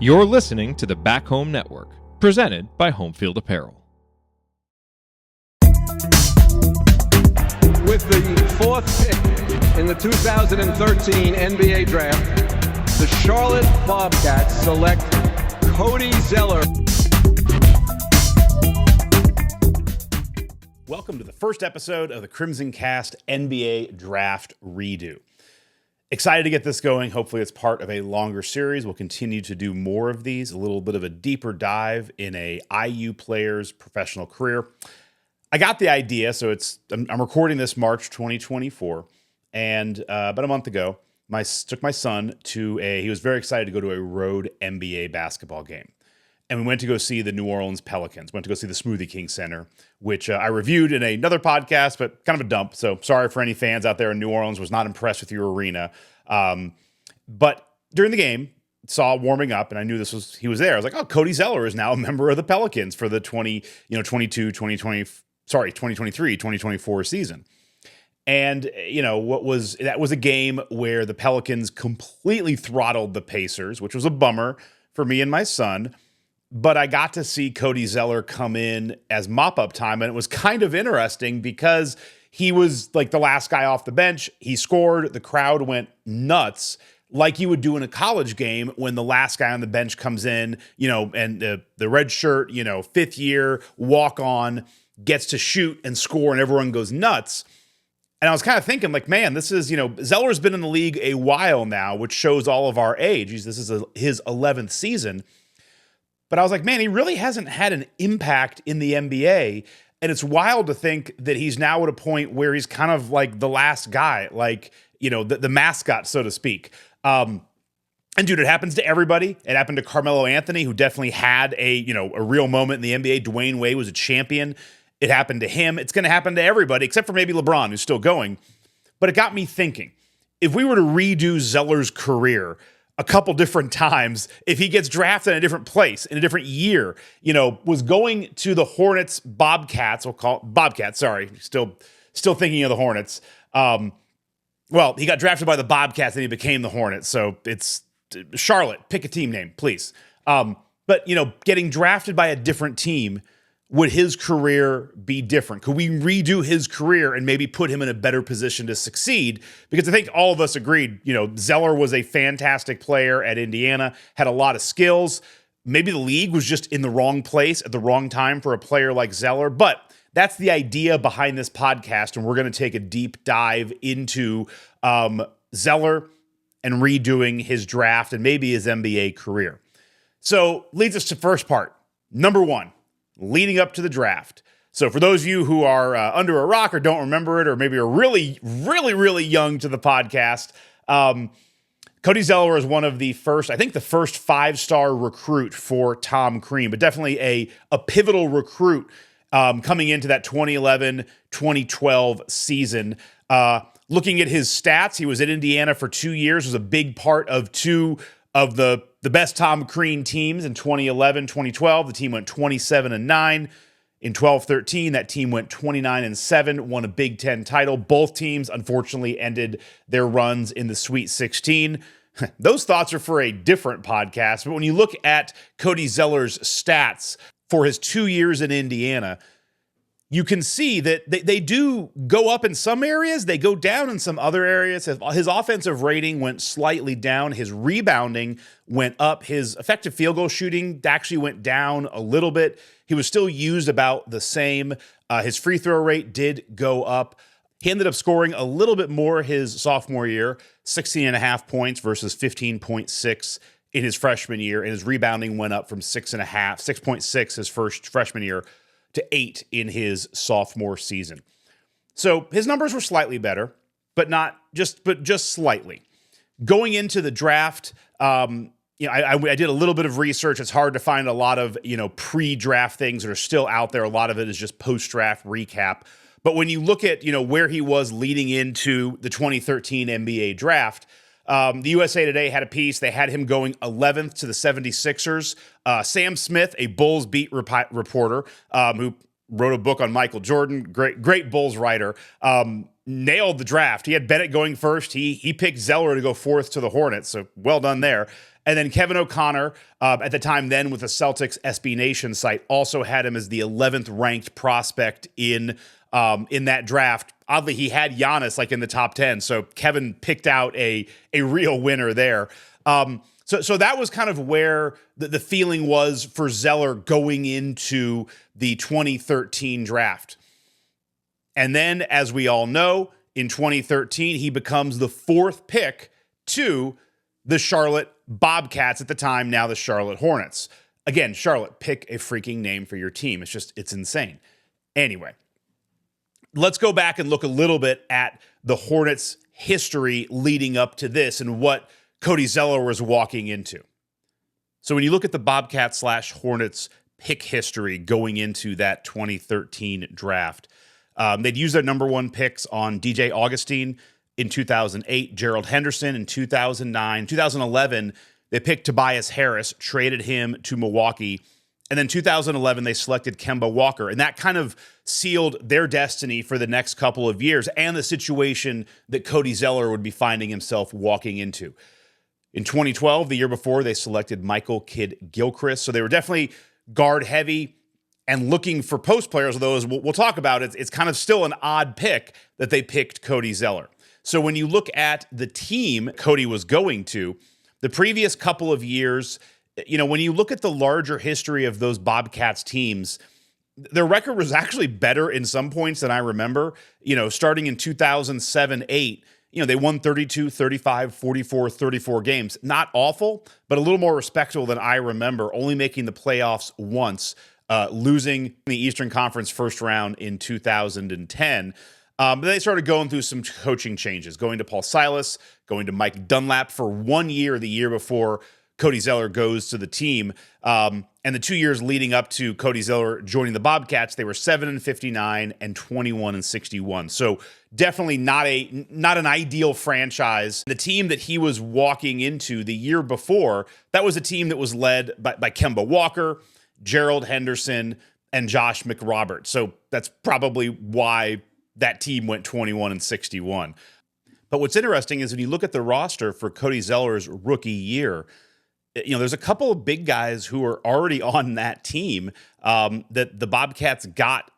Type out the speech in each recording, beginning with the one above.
You're listening to the Back Home Network, presented by Home Field Apparel. With the fourth pick in the 2013 NBA Draft, the Charlotte Bobcats select Cody Zeller. Welcome to the first episode of the CrimsonCast NBA Draft Redo. Excited to get this going. Hopefully it's part of a longer series. We'll continue to do more of these, a little bit of a deeper dive in a IU player's professional career. I got the idea, so I'm recording this March 2024, and about a month ago, took my son he was very excited to go to a road NBA basketball game. And we went to go see the New Orleans Pelicans, went to go see the Smoothie King Center, which I reviewed in another podcast, but kind of a dump. So sorry for any fans out there in New Orleans, was not impressed with your arena. But during the game, saw warming up, and I knew he was there. I was like, oh, Cody Zeller is now a member of the Pelicans for the 2023-2024 season. And, that was a game where the Pelicans completely throttled the Pacers, which was a bummer for me and my son. But I got to see Cody Zeller come in as mop-up time, and it was kind of interesting because he was like the last guy off the bench. He scored. The crowd went nuts, like you would do in a college game when the last guy on the bench comes in, and the red shirt, fifth year, walk on, gets to shoot and score, and everyone goes nuts. And I was kind of thinking, like, man, this is, Zeller's been in the league a while now, which shows all of our age. This is his 11th season. But I was like, man, he really hasn't had an impact in the NBA. And it's wild to think that he's now at a point where he's kind of like the last guy, like, the mascot, so to speak. And dude, it happens to everybody. It happened to Carmelo Anthony, who definitely had a real moment in the NBA. Dwayne Wade was a champion. It happened to him. It's going to happen to everybody, except for maybe LeBron, who's still going. But it got me thinking, if we were to redo Zeller's career a couple different times, if he gets drafted in a different place, in a different year, was going to the Hornets, Bobcats, we'll call it Bobcats, sorry, still thinking of the Hornets. Well, he got drafted by the Bobcats and he became the Hornets. So it's Charlotte, pick a team name, please. But getting drafted by a different team, would his career be different? Could we redo his career and maybe put him in a better position to succeed? Because I think all of us agreed, Zeller was a fantastic player at Indiana, had a lot of skills. Maybe the league was just in the wrong place at the wrong time for a player like Zeller. But that's the idea behind this podcast, and we're going to take a deep dive into Zeller and redoing his draft and maybe his NBA career. So leads us to first part, number one. Leading up to the draft. So for those of you who are under a rock or don't remember it, or maybe are really, really, really young to the podcast, Cody Zeller is one of the first 5-star recruit for Tom Crean, but definitely a pivotal recruit coming into that 2011-2012 season. Looking at his stats, he was at Indiana for 2 years, was a big part of two of the best Tom Crean teams in 2011-2012. The team went 27-9. In 12-13, that team went 29-7, won a Big Ten title. Both teams, unfortunately, ended their runs in the Sweet 16. Those thoughts are for a different podcast. But when you look at Cody Zeller's stats for his 2 years in Indiana, you can see that they do go up in some areas. They go down in some other areas. His offensive rating went slightly down. His rebounding went up. His effective field goal shooting actually went down a little bit. He was still used about the same. His free throw rate did go up. He ended up scoring a little bit more his sophomore year, 16.5 points versus 15.6 in his freshman year. And his rebounding went up from 6.6 his first freshman year to 8 in his sophomore season. So his numbers were slightly better, but just slightly. Going into the draft, I did a little bit of research. It's hard to find a lot of, pre-draft things that are still out there. A lot of it is just post-draft recap. But when you look at, where he was leading into the 2013 NBA draft, the USA Today had a piece. They had him going 11th to the 76ers. Sam Smith, a Bulls beat reporter who wrote a book on Michael Jordan, great Bulls writer, nailed the draft. He had Bennett going first. He picked Zeller to go fourth to the Hornets, so well done there. And then Kevin O'Connor, at the time then with the Celtics SB Nation site, also had him as the 11th ranked prospect in that draft. Oddly, he had Giannis like in the top 10, so Kevin picked out a real winner there. So that was kind of where the feeling was for Zeller going into the 2013 draft. And then, as we all know, in 2013, he becomes the 4th pick to the Charlotte Bobcats, at the time, now the Charlotte Hornets. Again, Charlotte, pick a freaking name for your team. It's insane. Anyway, let's go back and look a little bit at the Hornets' history leading up to this and what Cody Zeller was walking into. So when you look at the Bobcats/Hornets pick history going into that 2013 draft, they'd use their number 1 picks on DJ Augustine in 2008, Gerald Henderson in 2009. 2011, they picked Tobias Harris, traded him to Milwaukee. And then 2011, they selected Kemba Walker. And that kind of sealed their destiny for the next couple of years and the situation that Cody Zeller would be finding himself walking into. In 2012, the year before, they selected Michael Kidd-Gilchrist. So they were definitely guard heavy and looking for post players, although as we'll talk about, it's kind of still an odd pick that they picked Cody Zeller. So when you look at the team Cody was going to, the previous couple of years, when you look at the larger history of those Bobcats teams, their record was actually better in some points than I remember. Starting in 2007-8, they won 32, 35, 44, 34 games. Not awful, but a little more respectable than I remember, only making the playoffs once, losing the Eastern Conference first round in 2010. But they started going through some coaching changes, going to Paul Silas, going to Mike Dunlap for 1 year, the year before Cody Zeller goes to the team. And the 2 years leading up to Cody Zeller joining the Bobcats, they were 7-59 and 21-61. So definitely not an ideal franchise. The team that he was walking into the year before, that was a team that was led by Kemba Walker, Gerald Henderson, and Josh McRoberts. So that's probably why that team went 21-61. But what's interesting is when you look at the roster for Cody Zeller's rookie year, there's a couple of big guys who are already on that team that the Bobcats got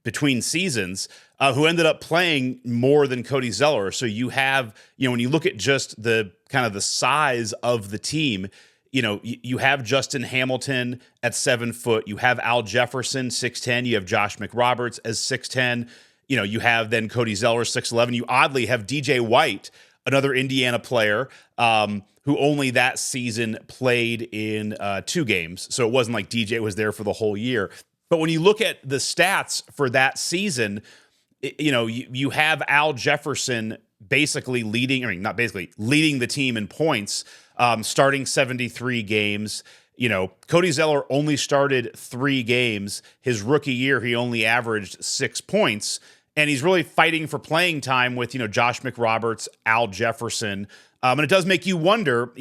between seasons who ended up playing more than Cody Zeller. So you have, when you look at just the kind of the size of the team, you have Justin Hamilton at 7 foot. You have Al Jefferson, 6'10". You have Josh McRoberts as 6'10". You have then Cody Zeller, 6'11". You oddly have DJ White, another Indiana player, who only that season played in 2 games. So it wasn't like DJ was there for the whole year. But when you look at the stats for that season, you have Al Jefferson basically leading the team in points, starting 73 games. Cody Zeller only started 3 games. His rookie year, he only averaged 6 points. And he's really fighting for playing time with, Josh McRoberts, Al Jefferson. And it does make you wonder,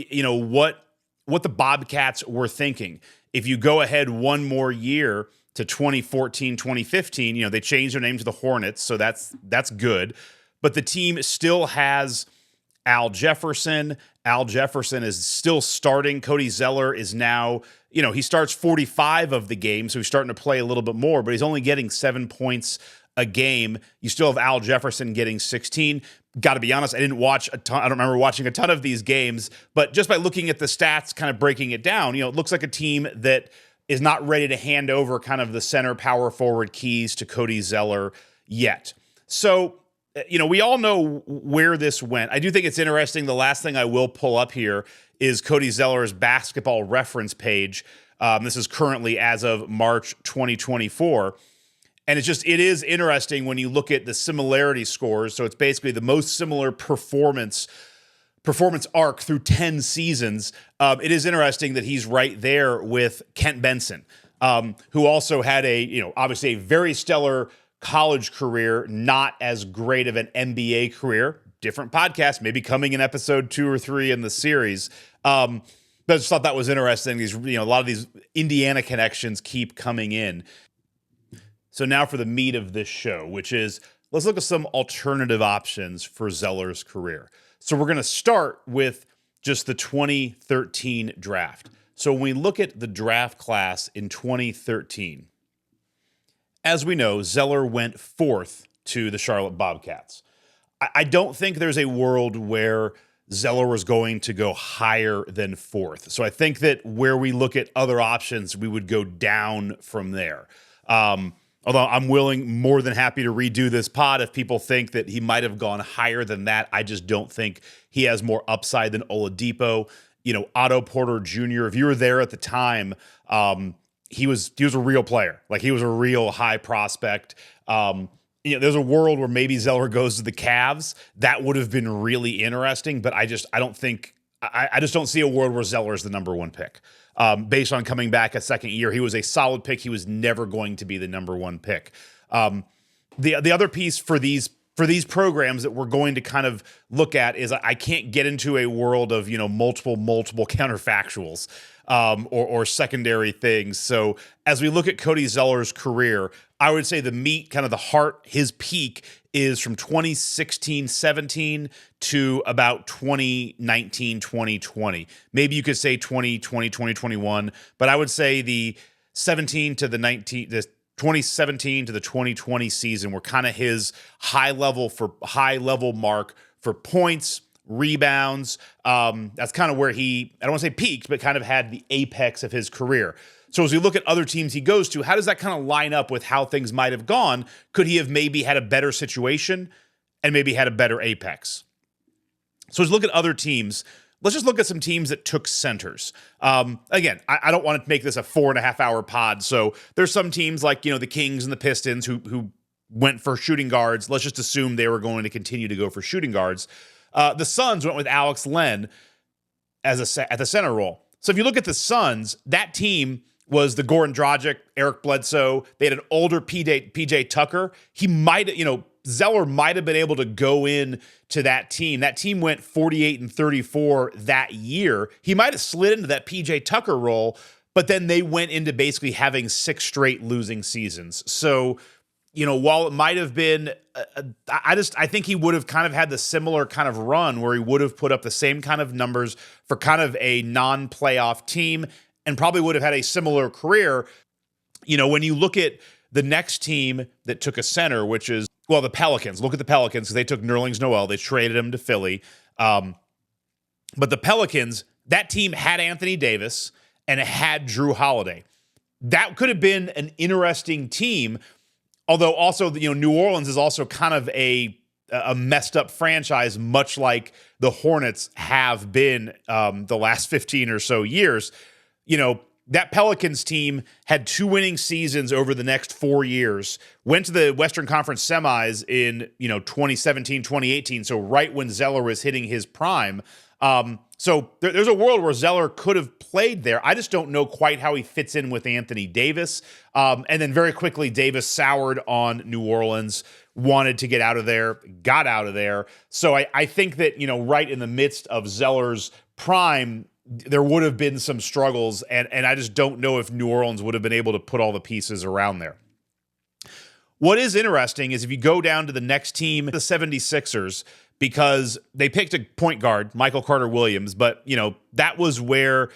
what the Bobcats were thinking. If you go ahead one more year to 2014, 2015, they changed their name to the Hornets, so that's good. But the team still has Al Jefferson. Al Jefferson is still starting. Cody Zeller is now, he starts 45 of the games, so he's starting to play a little bit more, but he's only getting 7 points a game. You still have Al Jefferson getting 16. Got to be honest, I didn't watch a ton. I don't remember watching a ton of these games, but just by looking at the stats, kind of breaking it down, it looks like a team that is not ready to hand over kind of the center power forward keys to Cody Zeller yet. So, we all know where this went. I do think it's interesting. The last thing I will pull up here is Cody Zeller's basketball reference page. This is currently as of March 2024. And it is interesting when you look at the similarity scores. So it's basically the most similar performance arc through 10 seasons. It is interesting that he's right there with Kent Benson, who also had obviously a very stellar college career, not as great of an NBA career. Different podcast, maybe coming in episode 2 or 3 in the series. But I just thought that was interesting. These, a lot of these Indiana connections keep coming in. So now for the meat of this show, which is let's look at some alternative options for Zeller's career. So we're going to start with just the 2013 draft. So when we look at the draft class in 2013, as we know, Zeller went 4th to the Charlotte Bobcats. I don't think there's a world where Zeller was going to go higher than 4th. So I think that where we look at other options, we would go down from there. Although I'm more than happy to redo this pod if people think that he might have gone higher than that. I just don't think he has more upside than Oladipo. Otto Porter Jr., if you were there at the time, he was a real player. Like, he was a real high prospect. There's a world where maybe Zeller goes to the Cavs. That would have been really interesting, but I just don't see a world where Zeller is the number 1 pick. Based on coming back a second year, he was a solid pick. He was never going to be the number 1 pick. The other piece for these programs that we're going to kind of look at is I can't get into a world of multiple counterfactuals or secondary things. So as we look at Cody Zeller's career, I would say the meat, kind of the heart, his peak is from 2016-17 to about 2019-2020. Maybe you could say 2020-2021, but I would say the 17 to the 2017 to the 2020 season were kind of his high level mark for points, rebounds. That's kind of where he, I don't want to say peaked, but kind of had the apex of his career. So as we look at other teams he goes to, how does that kind of line up with how things might have gone? Could he have maybe had a better situation and maybe had a better apex? So as we look at other teams, let's just look at some teams that took centers. Again, I don't want to make this a 4.5 hour pod. So there's some teams like, the Kings and the Pistons who went for shooting guards. Let's just assume they were going to continue to go for shooting guards. The Suns went with Alex Len at the center role. So if you look at the Suns, that team was the Goran Dragic, Eric Bledsoe. They had an older PJ Tucker. Zeller might have been able to go in to that team. That team went 48-34 that year. He might have slid into that PJ Tucker role, but then they went into basically having 6 straight losing seasons. So, while it might have been, I think he would have kind of had the similar kind of run where he would have put up the same kind of numbers for kind of a non-playoff team and probably would have had a similar career. When you look at the next team that took a center, which is, the Pelicans. Look at the Pelicans, because they took Nerlens Noel. They traded him to Philly. But the Pelicans, that team had Anthony Davis and it had Drew Holiday. That could have been an interesting team, although also, New Orleans is also kind of a messed up franchise, much like the Hornets have been the last 15 or so years. That Pelicans team had 2 winning seasons over the next 4 years, went to the Western Conference semis in, 2017, 2018. So right when Zeller was hitting his prime. So there's a world where Zeller could have played there. I just don't know quite how he fits in with Anthony Davis. And then very quickly, Davis soured on New Orleans, wanted to get out of there, got out of there. So I think that, right in the midst of Zeller's prime, there would have been some struggles, and I just don't know if New Orleans would have been able to put all the pieces around there. What is interesting is if you go down to the next team, the 76ers, because they picked a point guard, Michael Carter-Williams, but, that was where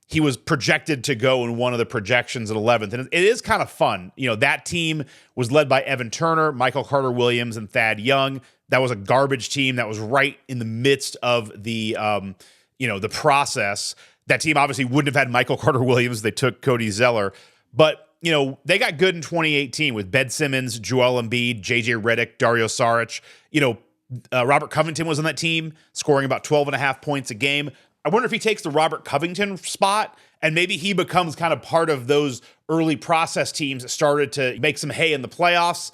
he was projected to go in one of the projections at 11th. And it is kind of fun. That team was led by Evan Turner, Michael Carter-Williams, and Thad Young. That was a garbage team that was right in the midst of the the process. That team obviously wouldn't have had Michael Carter-Williams. They took Cody Zeller. But, they got good in 2018 with Ben Simmons, Joel Embiid, JJ Redick, Dario Saric. Robert Covington was on that team, scoring about 12.5 points a game. I wonder if he takes the Robert Covington spot and maybe he becomes kind of part of those early process teams that started to make some hay in the playoffs.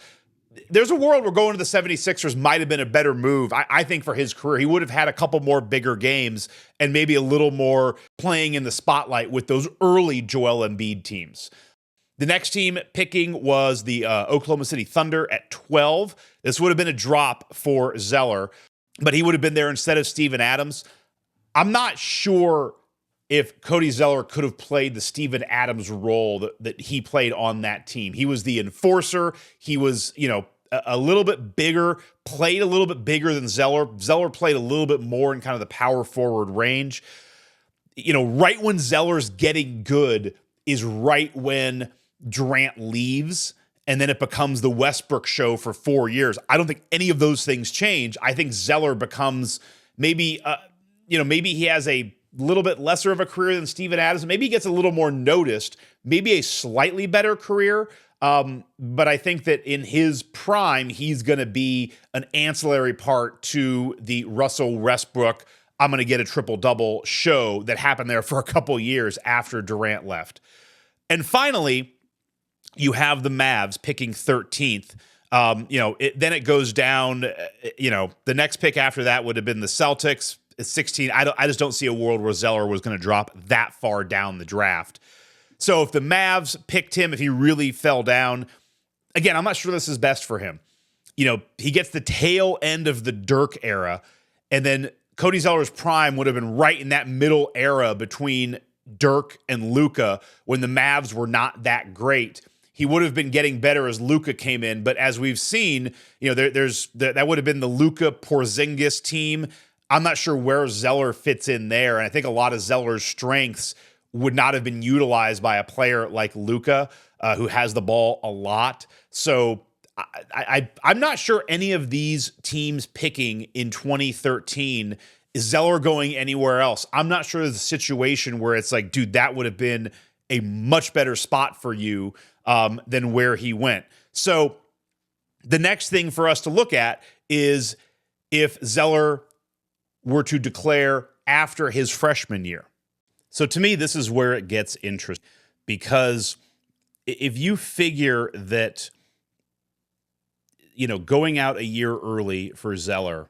There's a world where going to the 76ers might have been a better move. I think for his career, he would have had a couple more bigger games and maybe a little more playing in the spotlight with those early Joel Embiid teams. The next team picking was the Oklahoma City Thunder at 12. This would have been a drop for Zeller, but he would have been there instead of Steven Adams. I'm not sure if Cody Zeller could have played the Steven Adams role that he played on that team. He was the enforcer. He was, a little bit bigger, played a little bit bigger than Zeller. Zeller played a little bit more in kind of the power forward range. Right when Zeller's getting good is right when Durant leaves, and then it becomes the Westbrook show for 4 years. I don't think any of those things change. I think Zeller becomes maybe he has a little bit lesser of a career than Steven Adams. Maybe he gets a little more noticed, maybe a slightly better career. But I think that in his prime, he's going to be an ancillary part to the Russell Westbrook, I'm going to get a triple-double show that happened there for a couple years after Durant left. And finally, you have the Mavs picking 13th. Then it goes down, the next pick after that would have been the Celtics at 16. I just don't see a world where Zeller was going to drop that far down the draft. So if the Mavs picked him, if he really fell down, again, I'm not sure this is best for him. He gets the tail end of the Dirk era, and then Cody Zeller's prime would have been right in that middle era between Dirk and Luka when the Mavs were not that great. He would have been getting better as Luka came in, but as we've seen, that would have been the Luka Porzingis team. I'm not sure where Zeller fits in there, and I think a lot of Zeller's strengths would not have been utilized by a player like Luka, who has the ball a lot. So I'm not sure any of these teams picking in 2013 is Zeller going anywhere else. I'm not sure there's a situation where it's like, dude, that would have been a much better spot for you than where he went. So the next thing for us to look at is if Zeller were to declare after his freshman year. So to me, this is where it gets interesting, because if you figure that, going out a year early for Zeller,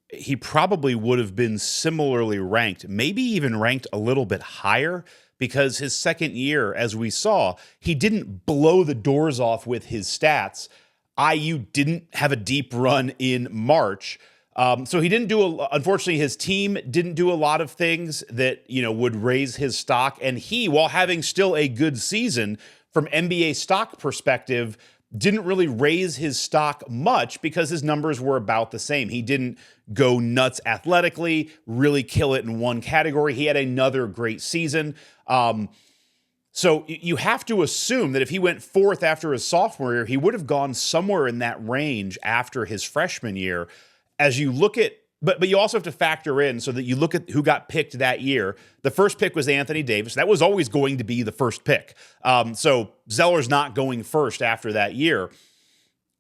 he probably would have been similarly ranked, maybe even ranked a little bit higher, because his second year, as we saw, he didn't blow the doors off with his stats. IU didn't have a deep run in March. So he didn't unfortunately, his team didn't do a lot of things that, would raise his stock. And he, while having still a good season from NBA stock perspective, didn't really raise his stock much because his numbers were about the same. He didn't go nuts athletically, really kill it in one category. He had another great season. So you have to assume that if he went fourth after his sophomore year, he would have gone somewhere in that range after his freshman year. As you look at, but you also have to factor in so that you look at who got picked that year. The first pick was Anthony Davis. That was always going to be the first pick. So Zeller's not going first after that year.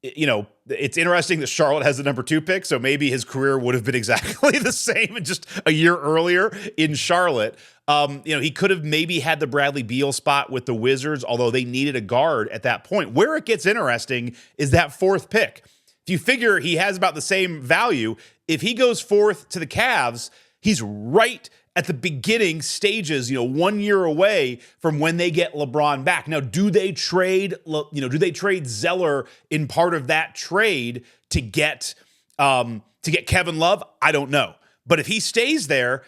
It's interesting that Charlotte has the number 2 pick, so maybe his career would have been exactly the same just a year earlier in Charlotte. He could have maybe had the Bradley Beal spot with the Wizards, although they needed a guard at that point. Where it gets interesting is that 4th pick. If you figure he has about the same value, if he goes 4th to the Cavs, he's right at the beginning stages, 1 year away from when they get LeBron back. Now, do they trade Zeller in part of that trade to get Kevin Love? I don't know. But if he stays there,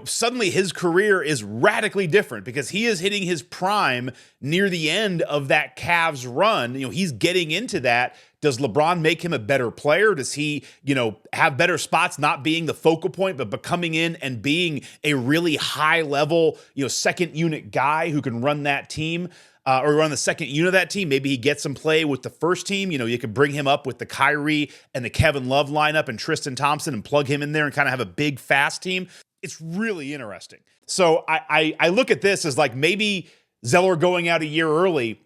suddenly his career is radically different because he is hitting his prime near the end of that Cavs run. He's getting into that. Does LeBron make him a better player? Does he, have better spots, not being the focal point, but becoming in and being a really high level, second unit guy who can run that team or run the second unit of that team? Maybe he gets some play with the first team. You could bring him up with the Kyrie and the Kevin Love lineup and Tristan Thompson and plug him in there and kind of have a big, fast team. It's really interesting. So I look at this as like maybe Zeller going out a year early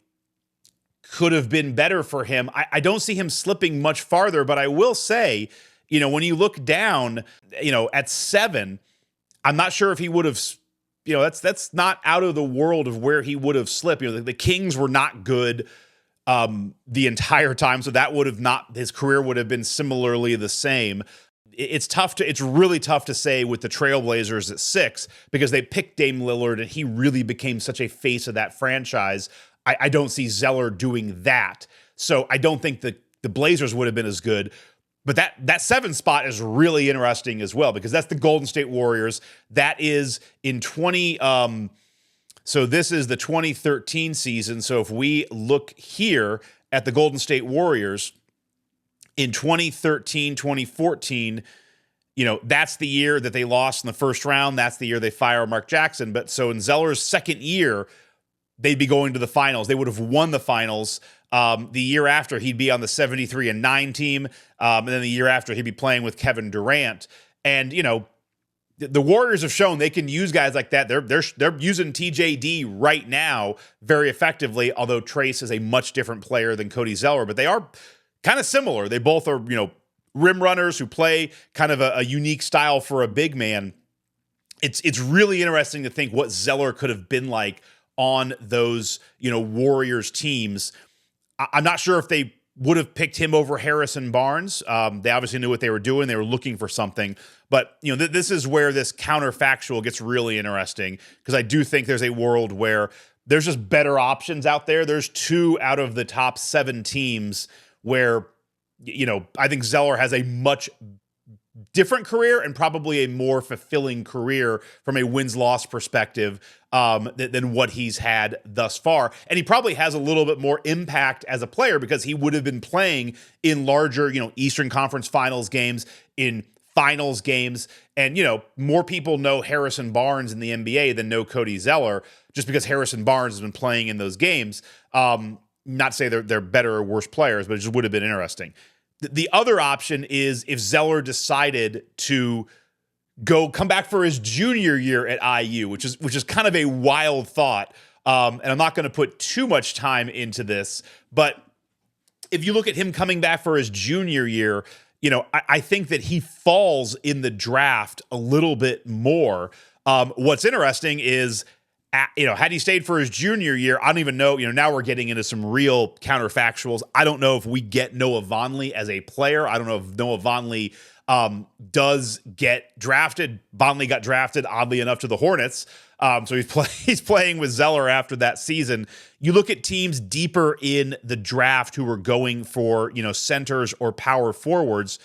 could have been better for him. I don't see him slipping much farther, but I will say, when you look down, at 7, I'm not sure if he would have, that's not out of the world of where he would have slipped. The Kings were not good the entire time, so that would have not, his career would have been similarly the same. It's really tough to say with the Trailblazers at 6 because they picked Dame Lillard and he really became such a face of that franchise. I don't see Zeller doing that. So I don't think that the Blazers would have been as good. But that 7 spot is really interesting as well because that's the Golden State Warriors. That is in so this is the 2013 season. So if we look here at the Golden State Warriors, In 2013, 2014, that's the year that they lost in the first round. That's the year they fire Mark Jackson. But so in Zeller's second year, they'd be going to the finals. They would have won the finals. The year after, he'd be on the 73-9 team. And then the year after, he'd be playing with Kevin Durant. And, the Warriors have shown they can use guys like that. They're using TJD right now very effectively, although Trace is a much different player than Cody Zeller. But they are kind of similar. They both are, rim runners who play kind of a unique style for a big man. It's really interesting to think what Zeller could have been like on those, Warriors teams. I'm not sure if they would have picked him over Harrison Barnes. They obviously knew what they were doing. They were looking for something. But, this is where this counterfactual gets really interesting, because I do think there's a world where there's just better options out there. There's 2 out of the top 7 teams where, I think Zeller has a much different career and probably a more fulfilling career from a wins-loss perspective than what he's had thus far. And he probably has a little bit more impact as a player because he would have been playing in larger, Eastern Conference Finals games, in finals games. And, more people know Harrison Barnes in the NBA than know Cody Zeller, just because Harrison Barnes has been playing in those games. Not to say they're better or worse players, but it just would have been interesting. The other option is if Zeller decided to come back for his junior year at IU, which is kind of a wild thought. And I'm not going to put too much time into this, but if you look at him coming back for his junior year, I think that he falls in the draft a little bit more. What's interesting is, had he stayed for his junior year, I don't even know, now we're getting into some real counterfactuals. I don't know if we get Noah Vonleh as a player. I don't know if Noah Vonleh does get drafted. Vonleh got drafted, oddly enough, to the Hornets. So he's playing with Zeller after that season. You look at teams deeper in the draft who were going for, centers or power forwards.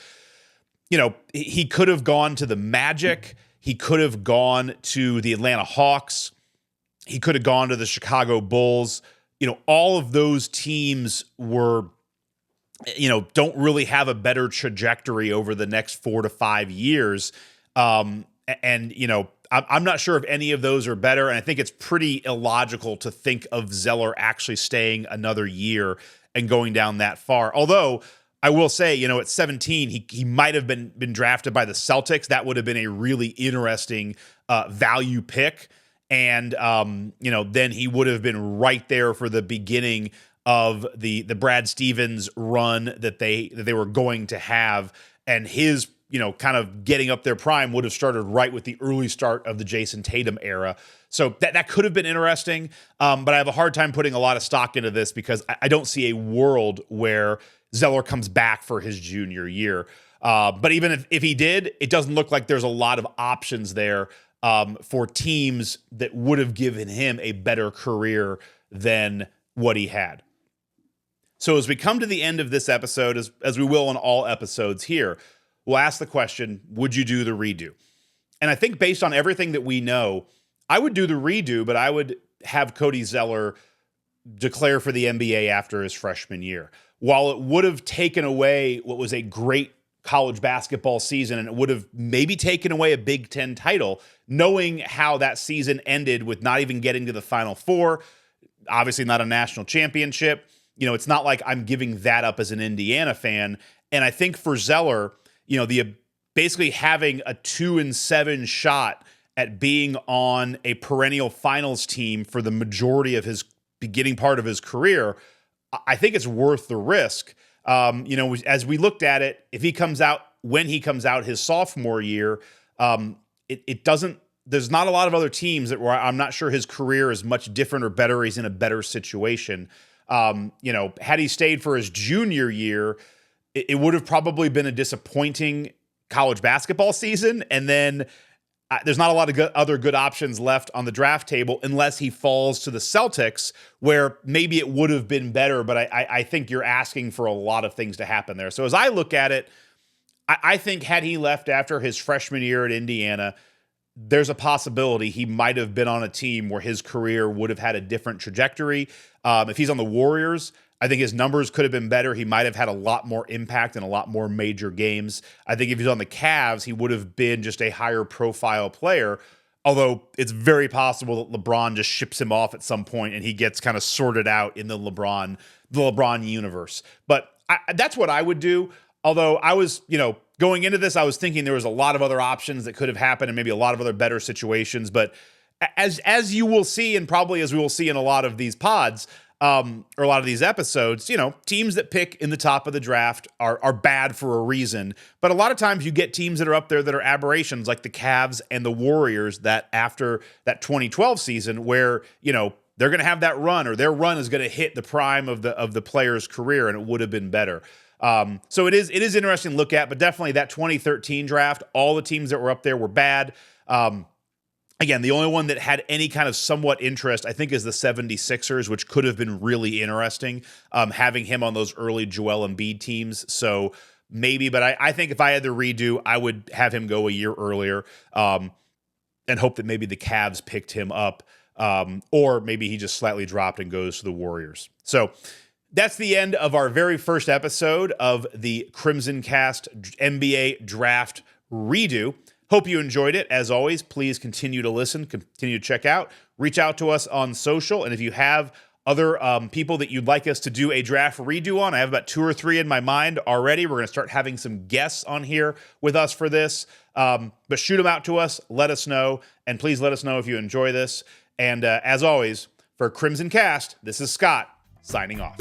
He could have gone to the Magic. He could have gone to the Atlanta Hawks. He could have gone to the Chicago Bulls. All of those teams were, don't really have a better trajectory over the next 4 to 5 years. I'm not sure if any of those are better. And I think it's pretty illogical to think of Zeller actually staying another year and going down that far. Although I will say, at 17, he might have been drafted by the Celtics. That would have been a really interesting value pick. And, then he would have been right there for the beginning of the Brad Stevens run that they were going to have. And his, kind of getting up their prime would have started right with the early start of the Jason Tatum era. So that could have been interesting. But I have a hard time putting a lot of stock into this because I don't see a world where Zeller comes back for his junior year. But even if he did, it doesn't look like there's a lot of options there for teams that would have given him a better career than what he had. So as we come to the end of this episode, as we will on all episodes here, we'll ask the question, would you do the redo? And I think based on everything that we know, I would do the redo, but I would have Cody Zeller declare for the NBA after his freshman year. While it would have taken away what was a great college basketball season, and it would have maybe taken away a Big Ten title, knowing how that season ended with not even getting to the Final Four, obviously not a national championship. It's not like I'm giving that up as an Indiana fan. And I think for Zeller, the basically having a 2-7 shot at being on a perennial finals team for the majority of his beginning part of his career, I think it's worth the risk. As we looked at it, if he comes out, when he comes out his sophomore year, it doesn't, there's not a lot of other teams where I'm not sure his career is much different or better. He's in a better situation. Had he stayed for his junior year, it would have probably been a disappointing college basketball season. And then there's not a lot of other good options left on the draft table unless he falls to the Celtics, where maybe it would have been better, but I think you're asking for a lot of things to happen there. So as I look at it, I think had he left after his freshman year at Indiana, there's a possibility he might have been on a team where his career would have had a different trajectory. If he's on the Warriors, I think his numbers could have been better. He might have had a lot more impact in a lot more major games. I think if he's on the Cavs, he would have been just a higher profile player. Although it's very possible that LeBron just ships him off at some point and he gets kind of sorted out in the LeBron universe. But that's what I would do. Although I was, going into this, I was thinking there was a lot of other options that could have happened and maybe a lot of other better situations. But as you will see, and probably as we will see in a lot of these pods, or a lot of these episodes, teams that pick in the top of the draft are bad for a reason. But a lot of times you get teams that are up there that are aberrations, like the Cavs and the Warriors, that after that 2012 season where, they're going to have that run, or their run is going to hit the prime of the player's career, and it would have been better. So it is interesting to look at, but definitely that 2013 draft, all the teams that were up there were bad. Again, the only one that had any kind of somewhat interest, I think, is the 76ers, which could have been really interesting, having him on those early Joel Embiid teams. So maybe, but I think if I had to redo, I would have him go a year earlier, and hope that maybe the Cavs picked him up, or maybe he just slightly dropped and goes to the Warriors. So that's the end of our very first episode of the CrimsonCast NBA Draft Redo. Hope you enjoyed it. As always, please continue to listen, continue to check out, reach out to us on social. And if you have other people that you'd like us to do a draft redo on, I have about 2 or 3 in my mind already. We're going to start having some guests on here with us for this. But shoot them out to us. Let us know. And please let us know if you enjoy this. And as always, for CrimsonCast, this is Scott signing off.